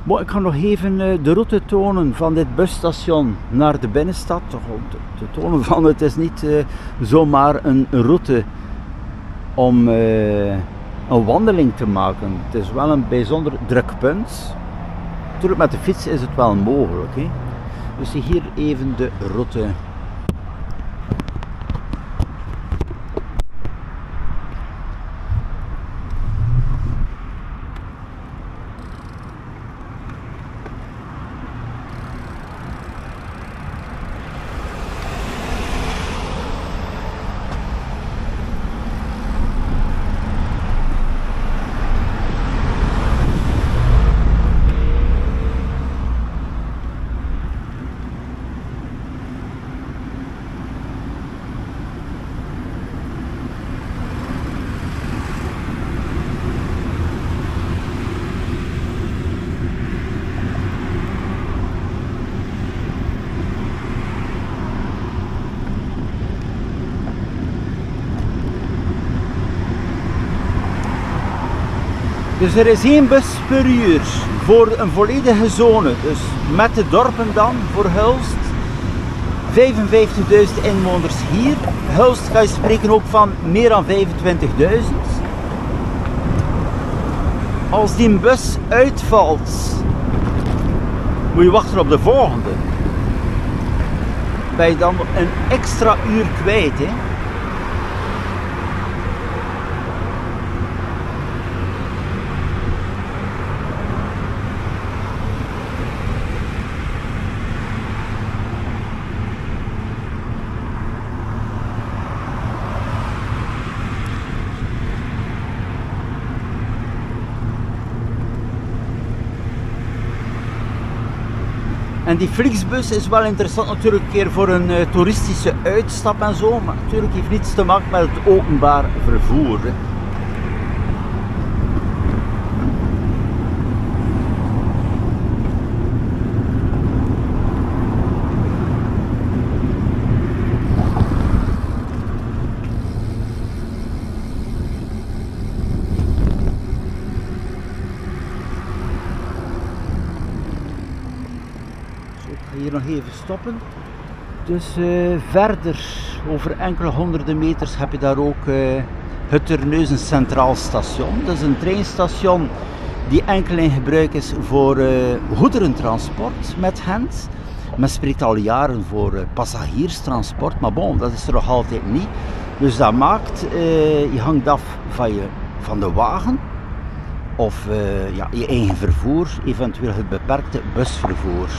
Maar ik ga nog even de route tonen van dit busstation naar de binnenstad. Om te tonen van het is niet zomaar een route om een wandeling te maken. Het is wel een bijzonder druk punt. Natuurlijk met de fiets is het wel mogelijk. Hè? Dus hier even de route. Dus er is 1 bus per uur voor een volledige zone, dus met de dorpen dan voor Hulst. 55.000 inwoners hier. Hulst ga je spreken ook van meer dan 25.000. Als die bus uitvalt, moet je wachten op de volgende. Ben je dan een extra uur kwijt, hè? En die Flixbus is wel interessant natuurlijk een keer voor een toeristische uitstap en zo, maar natuurlijk heeft niets te maken met het openbaar vervoer. Hè. Hier nog even stoppen. Dus verder, over enkele honderden meters, heb je daar ook het Terneuzen Centraal Station. Dat is een treinstation die enkel in gebruik is voor goederentransport met Gent. Men spreekt al jaren voor passagierstransport, maar bon, dat is er nog altijd niet. Dus dat maakt, je hangt af van de wagen of ja, je eigen vervoer, eventueel het beperkte busvervoer.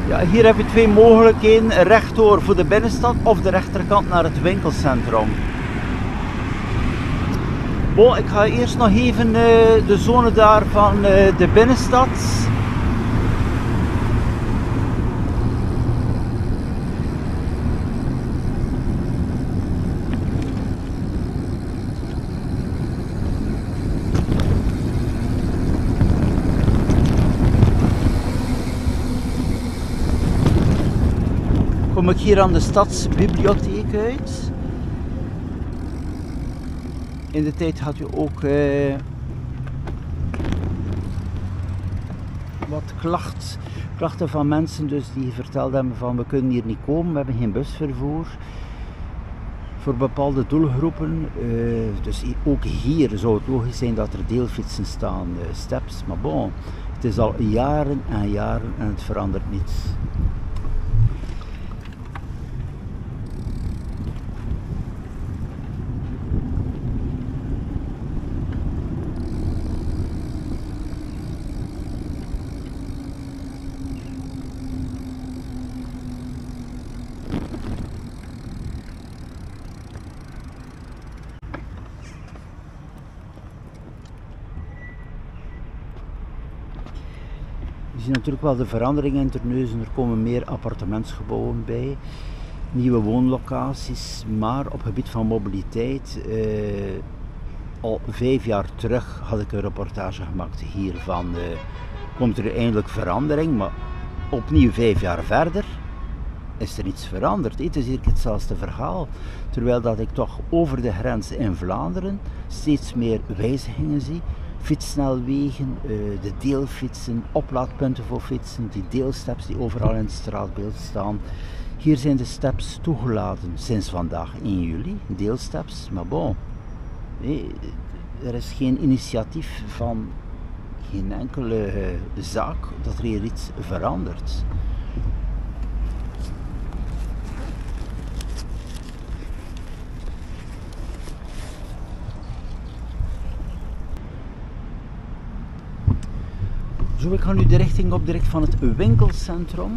Ja, hier heb je 2 mogelijkheden, rechtdoor voor de binnenstad of de rechterkant naar het winkelcentrum. Bon, ik ga eerst nog even de zone daar van de binnenstad. Kom ik hier aan de stadsbibliotheek uit. In de tijd had je ook wat klachten van mensen dus die verteld hebben van we kunnen hier niet komen, we hebben geen busvervoer voor bepaalde doelgroepen. Dus ook hier zou het logisch zijn dat er deelfietsen staan, steps, maar bon, het is al jaren en jaren en het verandert niets. Je ziet natuurlijk wel de veranderingen in Terneuzen. Er komen meer appartementsgebouwen bij, nieuwe woonlocaties, maar op het gebied van mobiliteit, al 5 jaar terug had ik een reportage gemaakt hiervan. Komt er eindelijk verandering, maar opnieuw 5 jaar verder is er niets veranderd. Het is hier hetzelfde verhaal, terwijl dat ik toch over de grens in Vlaanderen steeds meer wijzigingen zie. Fietssnelwegen, de deelfietsen, oplaadpunten voor fietsen, die deelsteps die overal in het straatbeeld staan. Hier zijn de steps toegelaten sinds vandaag 1 juli, deelsteps, maar bon, er is geen initiatief van geen enkele zaak dat er hier iets verandert. Zo, ik ga nu de richting op direct van het winkelcentrum.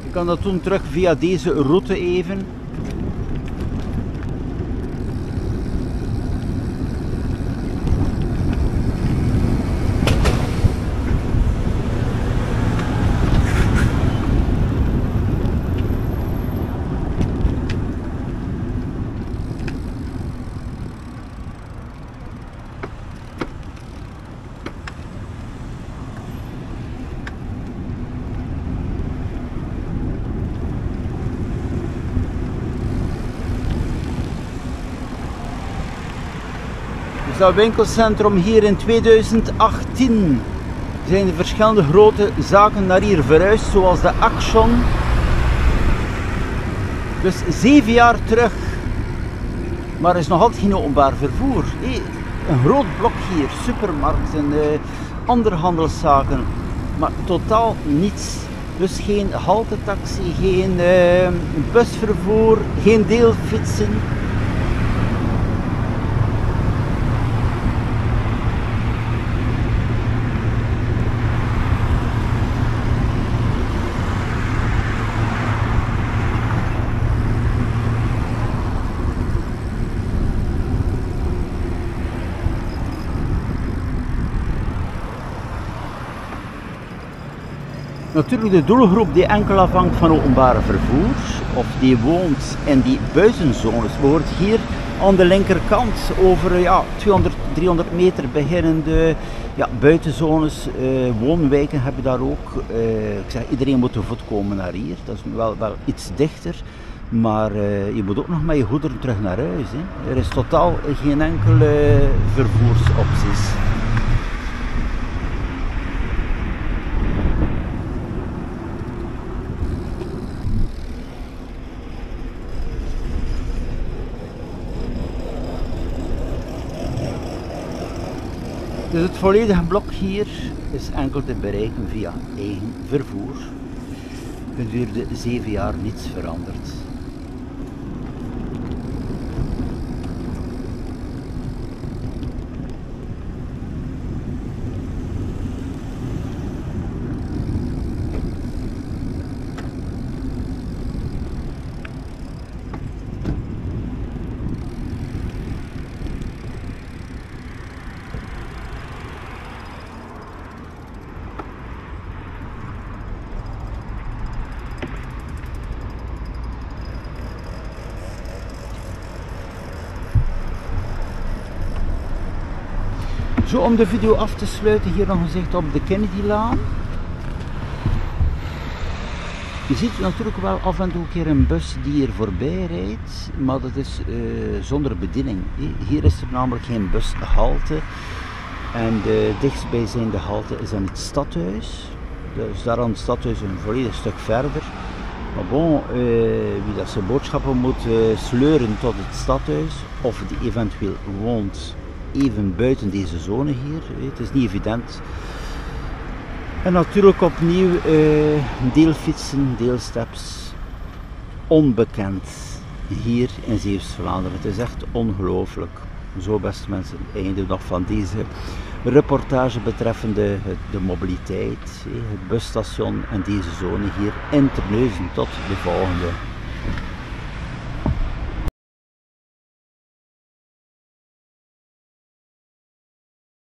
Ik kan dat doen terug via deze route even. Dat winkelcentrum hier in 2018 zijn er verschillende grote zaken naar hier verhuisd, zoals de Action. Dus 7 jaar terug, maar er is nog altijd geen openbaar vervoer. Een groot blok hier, supermarkten, andere handelszaken, maar totaal niets. Dus geen haltetaxi, geen busvervoer, geen deelfietsen. Natuurlijk de doelgroep die enkel afhangt van openbare vervoer of die woont in die buitenzones, behoort hier aan de linkerkant over 200, 300 meter beginnende buitenzones, woonwijken heb je daar ook. Ik zeg, iedereen moet te voet komen naar hier, dat is wel iets dichter, maar je moet ook nog met je goederen terug naar huis. Hè. Er is totaal geen enkele vervoersopties. Dus het volledige blok hier is enkel te bereiken via eigen vervoer. Gedurende 7 jaar niets veranderd. Zo, om de video af te sluiten, hier nog een zicht op de Kennedylaan. Je ziet natuurlijk wel af en toe een keer een bus die hier voorbij rijdt, maar dat is zonder bediening. Hier is er namelijk geen bushalte en de dichtstbijzijnde halte is aan het stadhuis. Dus daar aan het stadhuis een volledig stuk verder. Maar bon, wie dat zijn boodschappen moet sleuren tot het stadhuis, of die eventueel woont even buiten deze zone hier, het is niet evident. En natuurlijk opnieuw deelfietsen, deelsteps, onbekend hier in Zeeuws-Vlaanderen. Het is echt ongelooflijk. Zo, beste mensen, einde nog van deze reportage betreffende de mobiliteit, het busstation en deze zone hier in Terneuzen. Tot de volgende.